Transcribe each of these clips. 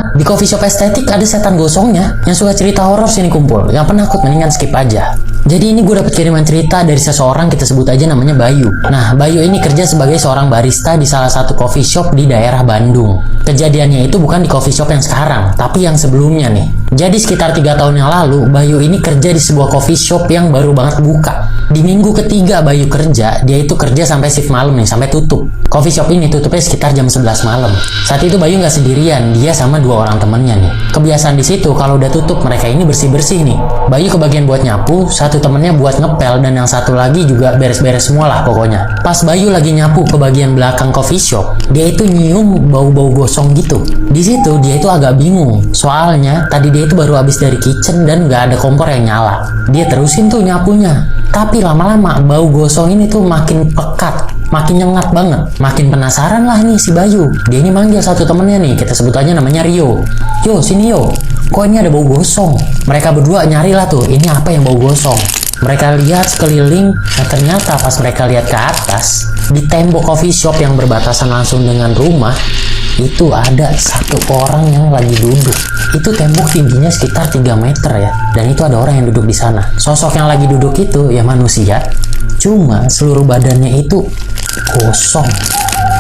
Karena di coffee shop estetik ada setan gosongnya yang suka cerita horor sini kumpul. Yang penakut mendingan skip aja. Jadi ini gue dapet kiriman cerita dari seseorang, kita sebut aja namanya Bayu. Nah, Bayu ini kerja sebagai seorang barista di salah satu coffee shop di daerah Bandung. Kejadiannya itu bukan di coffee shop yang sekarang, tapi yang sebelumnya nih. Jadi sekitar 3 tahun yang lalu, Bayu ini kerja di sebuah coffee shop yang baru banget buka. Di minggu ketiga Bayu kerja, dia itu kerja sampai shift malam nih, sampai tutup. Coffee shop ini tutupnya sekitar jam 11 malam. Saat itu Bayu nggak sendirian, dia sama 2 orang temennya nih. Kebiasaan di situ kalau udah tutup mereka ini bersih-bersih nih. Bayu kebagian buat nyapu, satu temennya buat ngepel, dan yang satu lagi juga beres-beres semua lah pokoknya. Pas Bayu lagi nyapu ke bagian belakang coffee shop, dia itu nyium bau-bau gosong gitu. Di situ dia itu agak bingung, soalnya tadi dia itu baru habis dari kitchen dan nggak ada kompor yang nyala. Dia terusin tuh nyapunya, tapi lama-lama bau gosong ini tuh makin pekat, makin nyengat banget. Makin penasaran lah nih si Bayu. Dia ini manggil satu temennya nih, kita sebut aja namanya Rio. Yo, sini yo, kok ini ada bau gosong? Mereka berdua nyarilah tuh, ini apa yang bau gosong. Mereka lihat sekeliling, nah ternyata pas mereka lihat ke atas, di tembok coffee shop yang berbatasan langsung dengan rumah, itu ada satu orang yang lagi duduk. Itu tembok tingginya sekitar 3 meter ya, dan itu ada orang yang duduk di sana. Sosok yang lagi duduk itu ya manusia, cuma seluruh badannya itu gosong,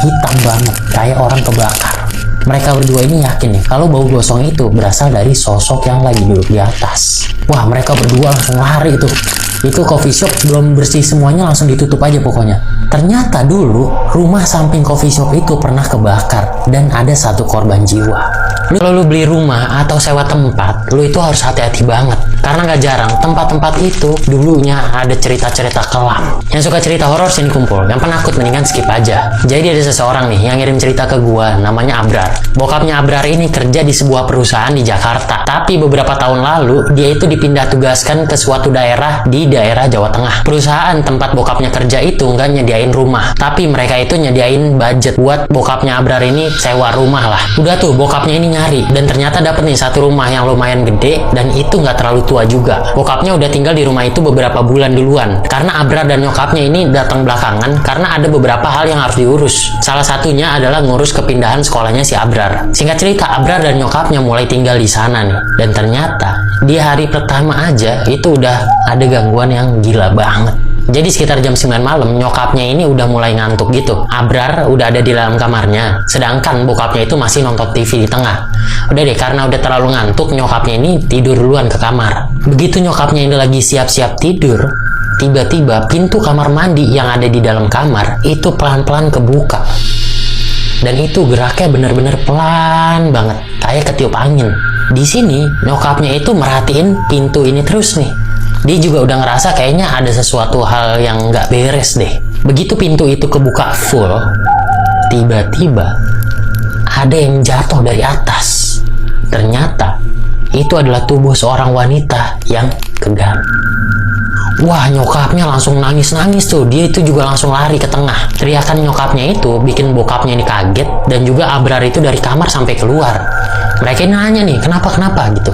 hitam banget, kayak orang kebakar. Mereka berdua ini yakin nih kalau bau gosong itu berasal dari sosok yang lagi duduk di atas. Wah, mereka berdua langsung lari tuh. Itu coffee shop belum bersih semuanya langsung ditutup aja pokoknya. Ternyata dulu rumah samping coffee shop itu pernah kebakar dan ada 1 korban jiwa. Kalau lu beli rumah atau sewa tempat, lu itu harus hati-hati banget. Karena gak jarang tempat-tempat itu dulunya ada cerita-cerita kelam. Yang suka cerita horor sini kumpul, yang penakut mendingan skip aja. Jadi ada seseorang nih yang ngirim cerita ke gua, namanya Abrar. Bokapnya Abrar ini kerja di sebuah perusahaan di Jakarta. Tapi beberapa tahun lalu dia itu dipindah tugaskan ke suatu daerah di daerah Jawa Tengah. Perusahaan tempat bokapnya kerja itu nggak nyediain rumah, tapi mereka itu nyediain budget buat bokapnya Abrar ini sewa rumah lah. Udah tuh bokapnya ini nyari, dan ternyata dapet nih satu rumah yang lumayan gede, dan itu nggak terlalu tua juga. Bokapnya udah tinggal di rumah itu beberapa bulan duluan, karena Abrar dan nyokapnya ini datang belakangan karena ada beberapa hal yang harus diurus. Salah satunya adalah ngurus kepindahan sekolahnya si Abrar. Singkat cerita, Abrar dan nyokapnya mulai tinggal di sana nih, dan ternyata di hari pertama aja itu udah ada gangguan yang gila banget. Jadi sekitar jam 9 malam nyokapnya ini udah mulai ngantuk gitu. Abrar udah ada di dalam kamarnya, sedangkan bokapnya itu masih nonton TV di tengah. Udah deh, karena udah terlalu ngantuk, nyokapnya ini tidur duluan ke kamar. Begitu nyokapnya ini lagi siap-siap tidur, tiba-tiba pintu kamar mandi yang ada di dalam kamar itu pelan-pelan kebuka. Dan itu geraknya bener-bener pelan banget, kayak ketiup angin. Di sini nyokapnya itu merhatiin pintu ini terus nih. Dia juga udah ngerasa kayaknya ada sesuatu hal yang nggak beres deh. Begitu pintu itu kebuka full, tiba-tiba ada yang jatuh dari atas. Ternyata itu adalah tubuh seorang wanita yang kegantung. Wah, nyokapnya langsung nangis-nangis tuh. Dia itu juga langsung lari ke tengah. Teriakan nyokapnya itu bikin bokapnya ini kaget, dan juga Abrar itu dari kamar sampai keluar. Mereka nanya nih, kenapa gitu.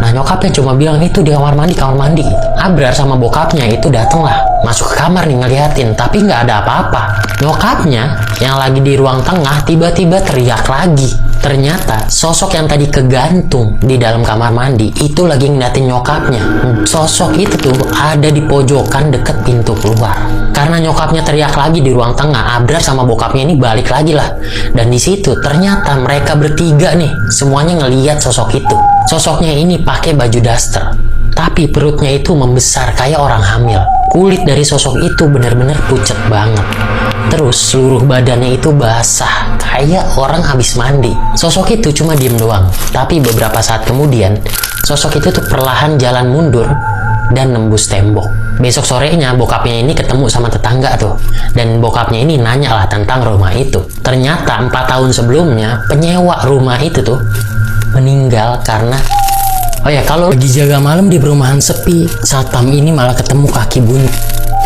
Nah, nyokapnya cuma bilang itu di kamar mandi gitu. Abrar sama bokapnya itu dateng lah, masuk ke kamar nih ngeliatin, tapi nggak ada apa-apa. Nyokapnya yang lagi di ruang tengah tiba-tiba teriak lagi. Ternyata sosok yang tadi kegantung di dalam kamar mandi itu lagi ngeliatin nyokapnya. Sosok itu tuh ada di pojokan deket pintu keluar. Karena nyokapnya teriak lagi di ruang tengah, Abrar sama bokapnya ini balik lagi lah. Dan di situ ternyata mereka bertiga nih semuanya ngeliat sosok itu. Sosoknya ini pakai baju daster, tapi perutnya itu membesar kayak orang hamil. Kulit dari sosok itu bener-bener pucet banget. Terus seluruh badannya itu basah kayak orang habis mandi. Sosok itu cuma diem doang, tapi beberapa saat kemudian sosok itu tuh perlahan jalan mundur dan nembus tembok. Besok sorenya bokapnya ini ketemu sama tetangga tuh, dan bokapnya ini nanya lah tentang rumah itu. Ternyata 4 tahun sebelumnya penyewa rumah itu tuh meninggal karena kalau lagi jaga malam di perumahan sepi, satpam ini malah ketemu kaki bunyi.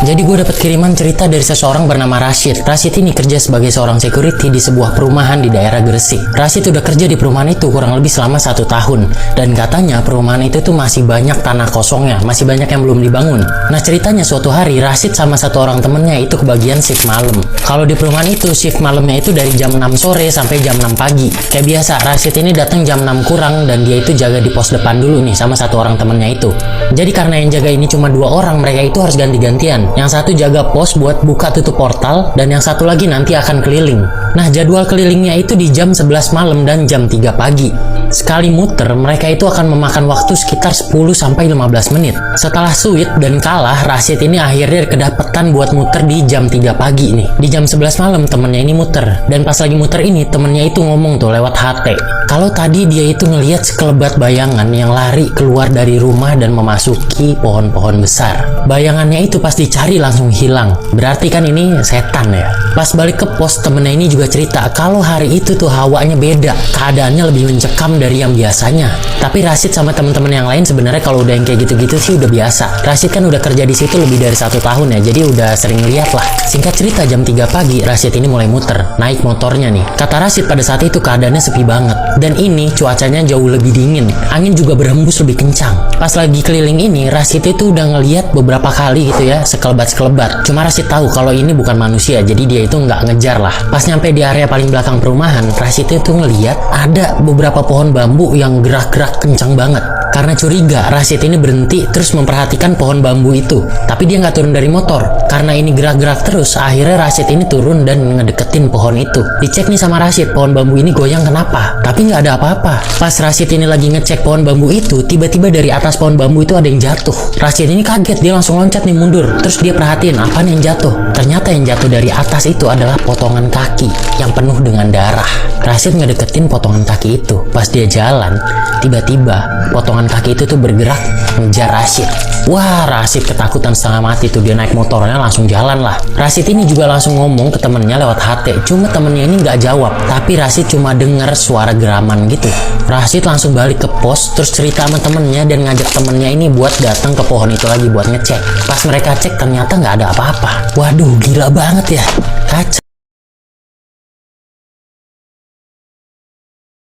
Jadi gue dapat kiriman cerita dari seseorang bernama Rashid. Rashid ini kerja sebagai seorang security di sebuah perumahan di daerah Gresik. Rashid udah kerja di perumahan itu kurang lebih selama 1 tahun. Dan katanya perumahan itu tuh masih banyak tanah kosongnya, masih banyak yang belum dibangun. Nah ceritanya suatu hari Rashid sama satu orang temennya itu kebagian shift malam. Kalau di perumahan itu shift malamnya itu dari jam 6 sore sampai jam 6 pagi. Kayak biasa Rashid ini datang jam 6 kurang dan dia itu jaga di pos depan dulu nih sama satu orang temennya itu. Jadi karena yang jaga ini cuma 2 orang, mereka itu harus ganti-gantian. Yang satu jaga pos buat buka tutup portal, dan yang satu lagi nanti akan keliling. Nah, jadwal kelilingnya itu di jam 11 malam dan jam 3 pagi. Sekali muter, mereka itu akan memakan waktu sekitar 10-15 menit. Setelah suit dan kalah, Rashid ini akhirnya kedapetan buat muter di jam 3 pagi nih. Di jam 11 malam temennya ini muter. Dan pas lagi muter ini, temennya itu ngomong tuh lewat HT. Kalau tadi dia itu ngelihat sekelebat bayangan yang lari keluar dari rumah dan memasuki pohon-pohon besar. Bayangannya itu pas dicari langsung hilang. Berarti kan ini setan ya. Pas balik ke pos, temennya ini juga cerita kalau hari itu tuh hawanya beda. Keadaannya lebih mencekam dari yang biasanya. Tapi Rashid sama teman-teman yang lain sebenarnya kalau udah yang kayak gitu-gitu sih udah biasa. Rashid kan udah kerja di situ lebih dari 1 tahun ya, jadi udah sering lihat lah. Singkat cerita jam 3 pagi Rashid ini mulai muter, naik motornya nih. Kata Rashid pada saat itu keadaannya sepi banget. Dan ini cuacanya jauh lebih dingin. Angin juga berhembus lebih kencang. Pas lagi keliling ini Rashid itu udah ngeliat beberapa kali gitu ya, sekelebat-sekelebat. Cuma Rashid tahu kalau ini bukan manusia, jadi dia itu nggak ngejar lah. Pas nyampe di area paling belakang perumahan, Rashid itu ngeliat ada beberapa pohon bambu yang gerak-gerak kencang banget. Karena curiga, Rashid ini berhenti terus memperhatikan pohon bambu itu. Tapi dia nggak turun dari motor. Karena ini gerak-gerak terus, akhirnya Rashid ini turun dan ngedeketin pohon itu. Dicek nih sama Rashid, pohon bambu ini goyang kenapa? Tapi nggak ada apa-apa. Pas Rashid ini lagi ngecek pohon bambu itu, tiba-tiba dari atas pohon bambu itu ada yang jatuh. Rashid ini kaget, dia langsung loncat nih mundur. Terus dia perhatiin, apa nih yang jatuh? Ternyata yang jatuh dari atas itu adalah potongan kaki yang penuh dengan darah. Rashid ngedeketin potongan kaki itu. Pas dia jalan, tiba-tiba potongan kaki itu tuh bergerak ngejar Rashid. Wah, Rashid ketakutan setengah mati tuh, dia naik motornya langsung jalan lah. Rashid ini juga langsung ngomong ke temennya lewat HT. Cuma temennya ini nggak jawab, tapi Rashid cuma denger suara geraman gitu. Rashid langsung balik ke pos, terus cerita sama temennya dan ngajak temennya ini buat datang ke pohon itu lagi buat ngecek. Pas mereka cek ternyata nggak ada apa-apa. Waduh, gila banget ya. Kacau.